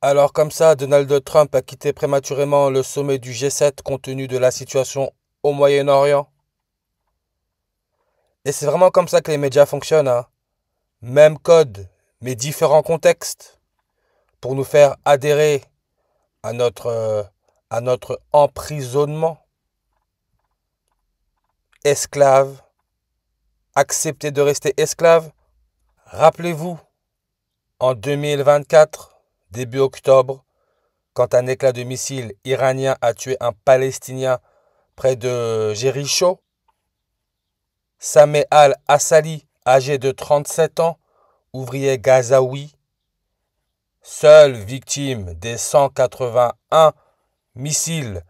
Alors comme ça, Donald Trump a quitté prématurément le sommet du G7 compte tenu de la situation au Moyen-Orient. Et c'est vraiment comme ça que les médias fonctionnent, hein. Même code, mais différents contextes, pour nous faire adhérer à notre emprisonnement. Esclave, accepter de rester esclave. Rappelez-vous, en 2024, début octobre, quand un éclat de missile iranien a tué un Palestinien près de Jéricho, Sameh al-Assali, âgé de 37 ans, ouvrier gazaoui, seule victime des 181 missiles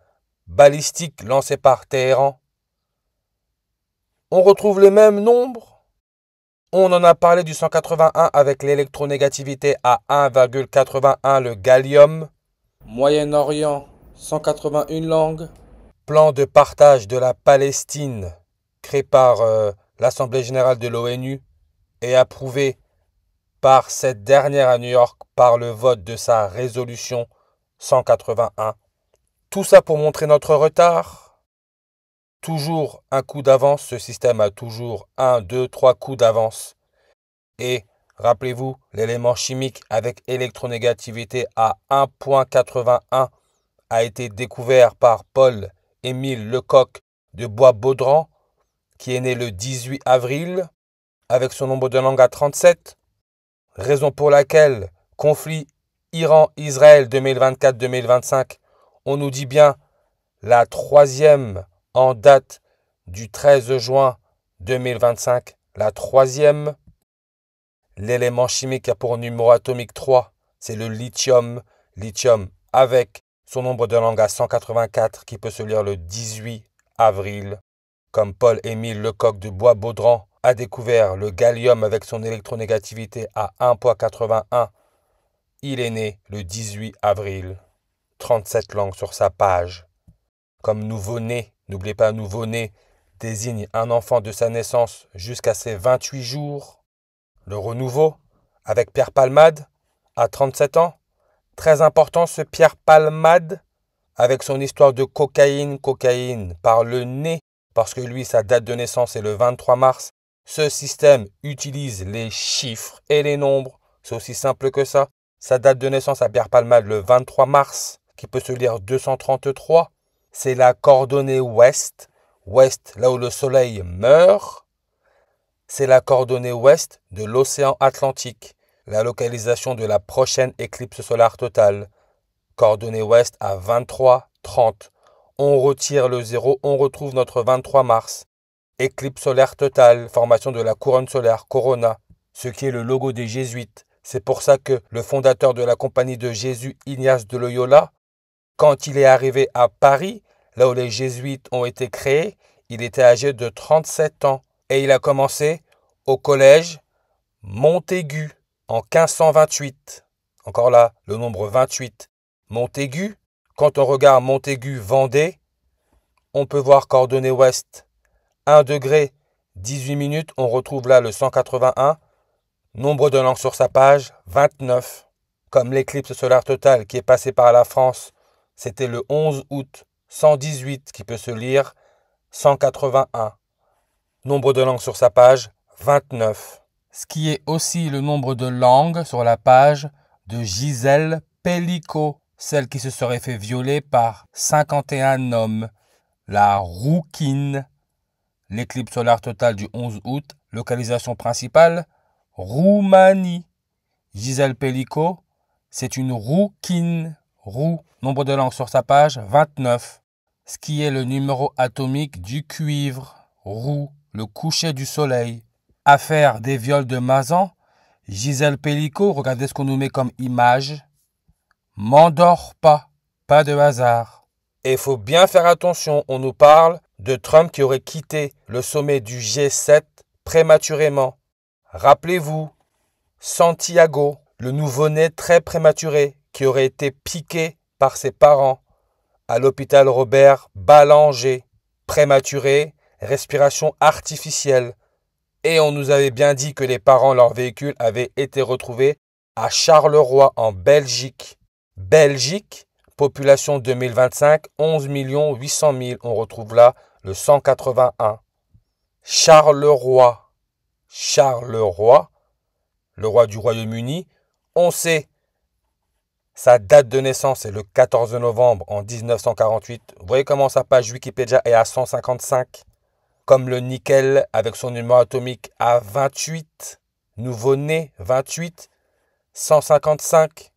balistiques lancés par Téhéran. On retrouve les mêmes nombres. On en a parlé du 181 avec l'électronégativité à 1,81, le gallium. Moyen-Orient, 181 langues. Plan de partage de la Palestine créé par l'Assemblée générale de l'ONU et approuvé par cette dernière à New York par le vote de sa résolution 181. Tout ça pour montrer notre retard. Toujours un coup d'avance, ce système a toujours 1, 2, 3 coups d'avance. Et rappelez-vous, l'élément chimique avec électronégativité à 1,81 a été découvert par Paul-Émile Lecoq de Bois-Baudran, qui est né le 18 avril, avec son nombre de langues à 37. Raison pour laquelle, conflit Iran-Israël 2024-2025, on nous dit bien la troisième en date du 13 juin 2025, la troisième. L'élément chimique a pour numéro atomique 3, c'est le lithium. Lithium avec son nombre de langues à 184 qui peut se lire le 18 avril. Comme Paul-Émile Lecoq de Bois-Baudran a découvert le gallium avec son électronégativité à 1,81, il est né le 18 avril. 37 langues sur sa page. Comme nouveau-né, n'oubliez pas, nouveau-né désigne un enfant de sa naissance jusqu'à ses 28 jours. Le renouveau, avec Pierre Palmade, à 37 ans. Très important ce Pierre Palmade, avec son histoire de cocaïne par le nez, parce que lui, sa date de naissance est le 23 mars. Ce système utilise les chiffres et les nombres. C'est aussi simple que ça. Sa date de naissance à Pierre Palmade, le 23 mars, qui peut se lire 233. C'est la coordonnée ouest. Ouest, là où le soleil meurt. C'est la coordonnée ouest de l'océan Atlantique. La localisation de la prochaine éclipse solaire totale. Coordonnée ouest à 23:30. On retire le 0, on retrouve notre 23 mars. Éclipse solaire totale, formation de la couronne solaire, Corona, ce qui est le logo des jésuites. C'est pour ça que le fondateur de la compagnie de Jésus, Ignace de Loyola, quand il est arrivé à Paris, là où les jésuites ont été créés, il était âgé de 37 ans. Et il a commencé au collège Montaigu en 1528. Encore là, le nombre 28. Montaigu, quand on regarde Montaigu-Vendée, on peut voir coordonnée ouest 1 degré 18 minutes, on retrouve là le 181. Nombre de langues sur sa page, 29. Comme l'éclipse solaire totale qui est passée par la France, c'était le 11 août 118 qui peut se lire 181. Nombre de langues sur sa page, 29. Ce qui est aussi le nombre de langues sur la page de Gisèle Pellicot, celle qui se serait fait violer par 51 hommes. La rouquine. L'éclipse solaire totale du 11 août, localisation principale, Roumanie. Gisèle Pellicot, c'est une rouquine. Roux, nombre de langues sur sa page, 29. Ce qui est le numéro atomique du cuivre. Roux, le coucher du soleil. Affaire des viols de Mazan. Gisèle Pellicot, regardez ce qu'on nous met comme image. M'endors pas, pas de hasard. Et il faut bien faire attention, on nous parle de Trump qui aurait quitté le sommet du G7 prématurément. Rappelez-vous, Santiago, le nouveau-né très prématuré qui aurait été piqué par ses parents à l'hôpital Robert Ballanger, prématuré, respiration artificielle. Et on nous avait bien dit que les parents, leur véhicule, avaient été retrouvés à Charleroi en Belgique. Belgique, population 2025, 11 800 000. On retrouve là le 181. Charleroi, Charleroi, le roi du Royaume-Uni. On sait sa date de naissance est le 14 novembre en 1948. Vous voyez comment sa page Wikipédia est à 155. Comme le nickel avec son numéro atomique à 28. Nouveau-né 28. 155.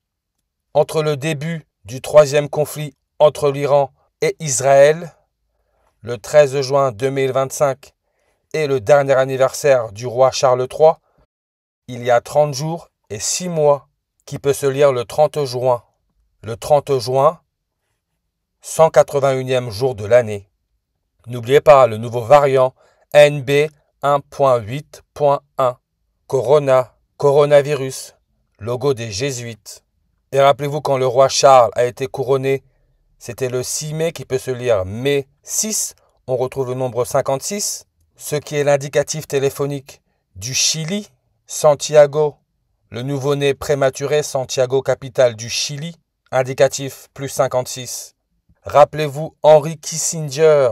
Entre le début du troisième conflit entre l'Iran et Israël, le 13 juin 2025, et le dernier anniversaire du roi Charles III, il y a 30 jours et 6 mois, qui peut se lire le 30 juin. Le 30 juin, 181e jour de l'année. N'oubliez pas le nouveau variant NB 1.8.1. Coronavirus, logo des Jésuites. Et rappelez-vous quand le roi Charles a été couronné, c'était le 6 mai qui peut se lire mai 6. On retrouve le nombre 56, ce qui est l'indicatif téléphonique du Chili, Santiago. Le nouveau-né prématuré, Santiago, capitale du Chili, indicatif plus 56. Rappelez-vous Henry Kissinger,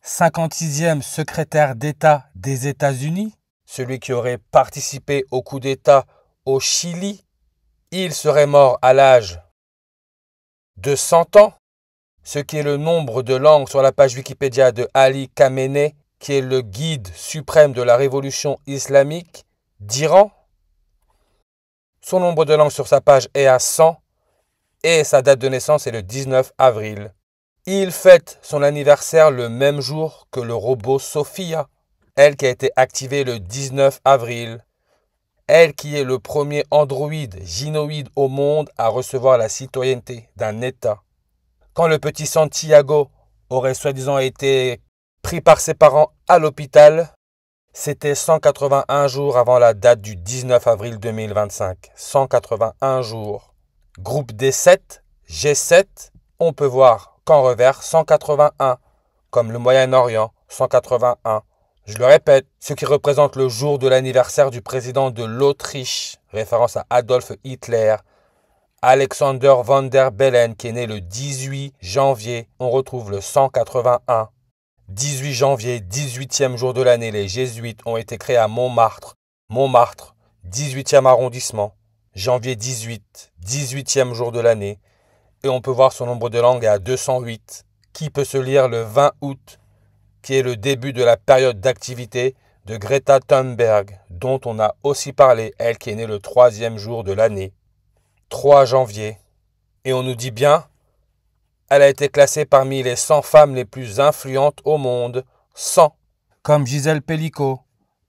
56e secrétaire d'État des États-Unis, celui qui aurait participé au coup d'État au Chili. Il serait mort à l'âge de 100 ans, ce qui est le nombre de langues sur la page Wikipédia de Ali Khamenei, qui est le guide suprême de la révolution islamique d'Iran. Son nombre de langues sur sa page est à 100 et sa date de naissance est le 19 avril. Il fête son anniversaire le même jour que le robot Sophia, elle qui a été activée le 19 avril. Elle qui est le premier androïde gynoïde au monde à recevoir la citoyenneté d'un État. Quand le petit Santiago aurait soi-disant été pris par ses parents à l'hôpital, c'était 181 jours avant la date du 19 avril 2025. 181 jours. Groupe D7, G7, on peut voir qu'en revers 181, comme le Moyen-Orient, 181. Je le répète, ce qui représente le jour de l'anniversaire du président de l'Autriche, référence à Adolf Hitler, Alexander von der Bellen, qui est né le 18 janvier, on retrouve le 181. 18 janvier, 18e jour de l'année, les Jésuites ont été créés à Montmartre. Montmartre, 18e arrondissement. Janvier 18, 18e jour de l'année. Et on peut voir son nombre de langues est à 208, qui peut se lire le 20 août, qui est le début de la période d'activité de Greta Thunberg, dont on a aussi parlé, elle qui est née le 3e jour de l'année. 3 janvier. Et on nous dit bien, elle a été classée parmi les 100 femmes les plus influentes au monde. 100. Comme Gisèle Pellicot,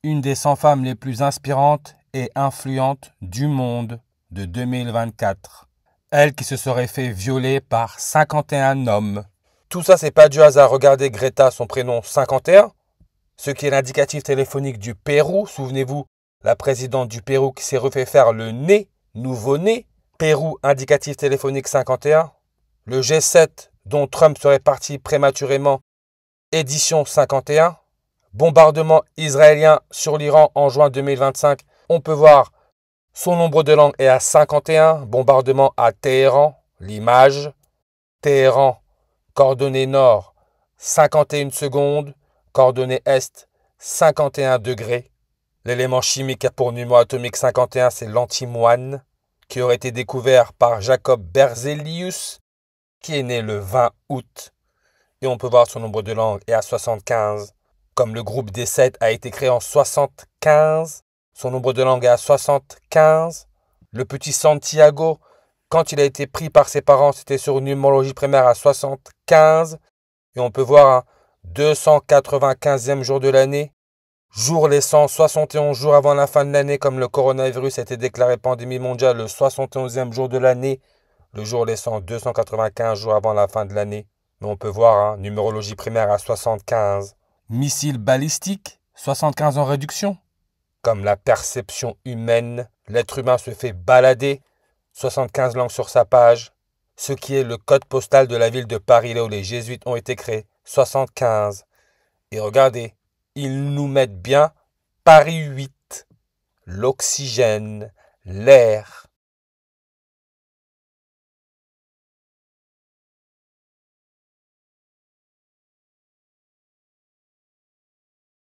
une des 100 femmes les plus inspirantes et influentes du monde de 2024. Elle qui se serait fait violer par 51 hommes. Tout ça, c'est pas du hasard. Regardez Greta, son prénom 51, ce qui est l'indicatif téléphonique du Pérou. Souvenez-vous, la présidente du Pérou qui s'est refait faire le nez, nouveau-né. Pérou, indicatif téléphonique 51. Le G7, dont Trump serait parti prématurément, édition 51. Bombardement israélien sur l'Iran en juin 2025. On peut voir son nombre de langues est à 51. Bombardement à Téhéran, l'image. Téhéran, coordonnée nord, 51 secondes. Coordonnée est, 51 degrés. L'élément chimique a pour numéro atomique 51, c'est l'antimoine, qui aurait été découvert par Jacob Berzelius, qui est né le 20 août. Et on peut voir son nombre de langues est à 75. Comme le groupe D7 a été créé en 75, son nombre de langues est à 75. Le petit Santiago, quand il a été pris par ses parents, c'était sur une numérologie primaire à 75. Et on peut voir un 295e jour de l'année. Jour laissant 71 jours avant la fin de l'année, comme le coronavirus a été déclaré pandémie mondiale le 71e jour de l'année. Le jour laissant 295 jours avant la fin de l'année. Mais on peut voir, numérologie primaire à 75. Missile balistique, 75 en réduction. Comme la perception humaine, l'être humain se fait balader. 75 langues sur sa page. Ce qui est le code postal de la ville de Paris, là où les jésuites ont été créés. 75. Et regardez, ils nous mettent bien Paris 8. L'oxygène, l'air,